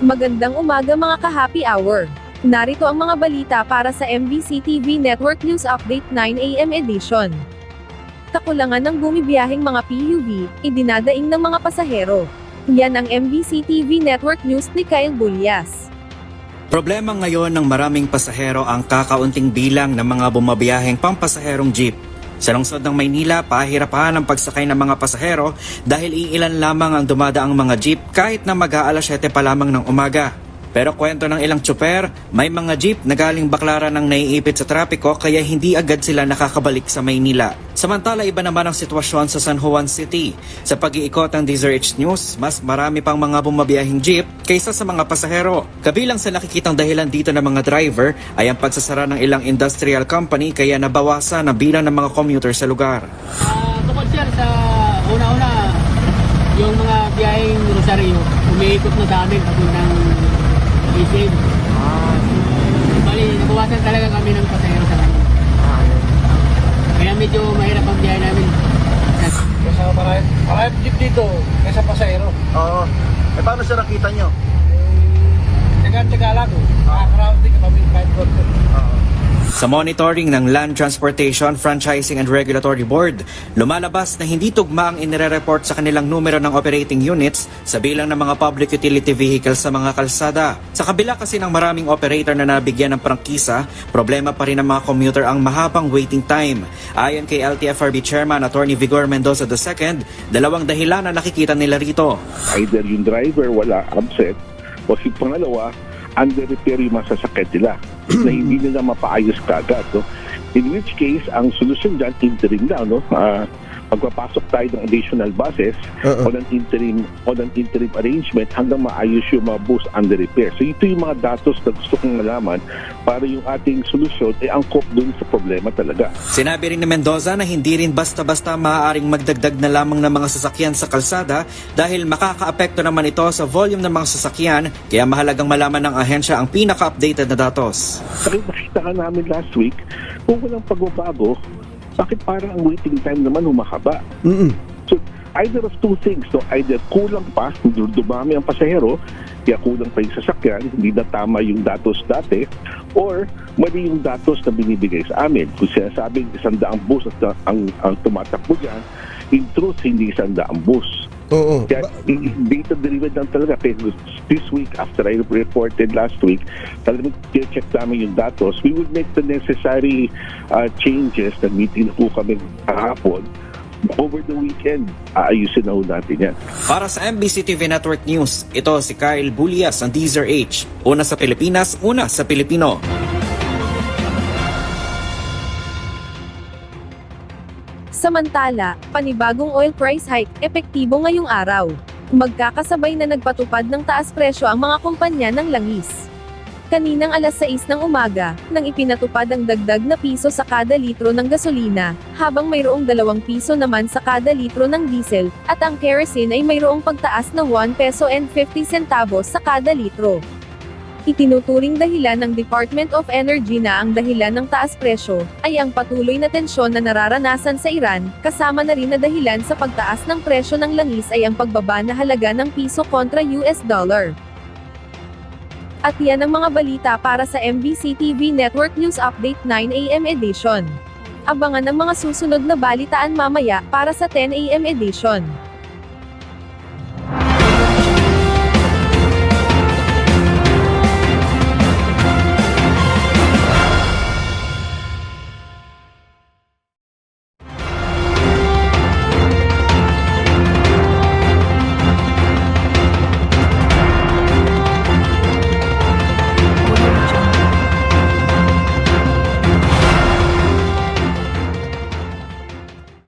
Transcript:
Magandang umaga mga ka-happy hour. Narito ang mga balita para sa MBC TV Network News Update 9 AM edition. Kakulangan ng bumibiyaheng mga PUV, idinadaing ng mga pasahero. Yan ang MBC TV Network News ni Kyle Bulias. Problema ngayon ng maraming pasahero ang kakaunting bilang ng mga bumabiyaheng pampasaherong jeep. Sa lungsod ng Maynila, pahirapan ang pagsakay ng mga pasahero dahil iilan lamang ang dumadaang mga jeep kahit na mag-aalas 7 pa lamang ng umaga. Pero kwento ng ilang tsuper, may mga jeep na galing Baclaran ang naiipit sa trapiko kaya hindi agad sila nakakabalik sa Maynila. Samantala, iba naman ang sitwasyon sa San Juan City. Sa pag-iikot ng DZRH News, mas marami pang mga bumabiyaheng jeep kaysa sa mga pasahero. Kabilang sa nakikitang dahilan dito ng mga driver ay ang pagsasara ng ilang industrial company kaya nabawasan ang bilang ng mga commuter sa lugar. Tungkol sir sa una-una, yung mga biyaheng Rosario, umiikot na sa amin papuntang Isin. Bali, nabawasan talaga kami ng pasahero sa kanya. Kaya medyo mahirap ang biyahe namin. Kasi maraming jeep dito kaysa pasahero. Oo. Eh paano siya nakita nyo? Taga-taga lang. Nakakaraos din kami kahit konti. Sa monitoring ng Land Transportation, Franchising and Regulatory Board, lumalabas na hindi tugma ang inire-report sa kanilang numero ng operating units sa bilang ng mga public utility vehicles sa mga kalsada. Sa kabila kasi ng maraming operator na nabigyan ng prangkisa, problema pa rin ng mga commuter ang mahabang waiting time. Ayon kay LTFRB Chairman Attorney Vigor Mendoza II, dalawang dahilan na nakikita nila rito. Either yung driver wala absent o si pangalawa, under-repair yung mga sasakyan nila na hindi nila mapaayos kagad. No? In which case, ang solusyon dyan, interim lang. No? Magpapasok tayo ng additional buses o ng interim arrangement hanggang maayos yung mga bus under repair. So ito yung mga datos na gusto kong malaman para yung ating solusyon ay angkop dun sa problema talaga. Sinabi rin ni Mendoza na hindi rin basta-basta maaaring magdagdag na lamang ng mga sasakyan sa kalsada dahil makakaapekto naman ito sa volume ng mga sasakyan kaya mahalagang malaman ng ahensya ang pinaka-updated na datos. Nakita ka namin last week, kung walang pagbabago, bakit parang ang waiting time naman humahaba? So, either of two things. So, either kulang pa, dumami ang pasahero, kaya kulang pa yung sasakyan, hindi na tama yung datos dati, or mali yung datos na binibigay sa amin. Kung sinasabing 100 bus at ang tumatakbo dyan, in truth, hindi 100 bus. Kaya data-driven lang talaga. Kaya this week, after I reported last week, talagang check namin yung datos. We will make the necessary changes na meeting na po kami kahapon. Over the weekend, aayusin na ho natin yan. Para sa MBC TV Network News, ito si Kyle Bulias ng DZRH. Una sa Pilipinas, una sa Pilipino. Samantala, panibagong oil price hike, epektibo ngayong araw. Magkakasabay na nagpatupad ng taas presyo ang mga kumpanya ng langis. Kaninang alas 6 ng umaga, nang ipinatupad ang dagdag na piso sa kada litro ng gasolina, habang mayroong 2 piso naman sa kada litro ng diesel, at ang kerosene ay mayroong pagtaas na 1 peso and 50 centavos sa kada litro. Itinuturing dahilan ng Department of Energy na ang dahilan ng taas presyo ay ang patuloy na tensyon na nararanasan sa Iran, kasama na rin na dahilan sa pagtaas ng presyo ng langis ay ang pagbaba na halaga ng piso kontra US dollar. At yan ang mga balita para sa MBC TV Network News Update 9 AM edition. Abangan ang mga susunod na balitaan mamaya para sa 10 AM edition.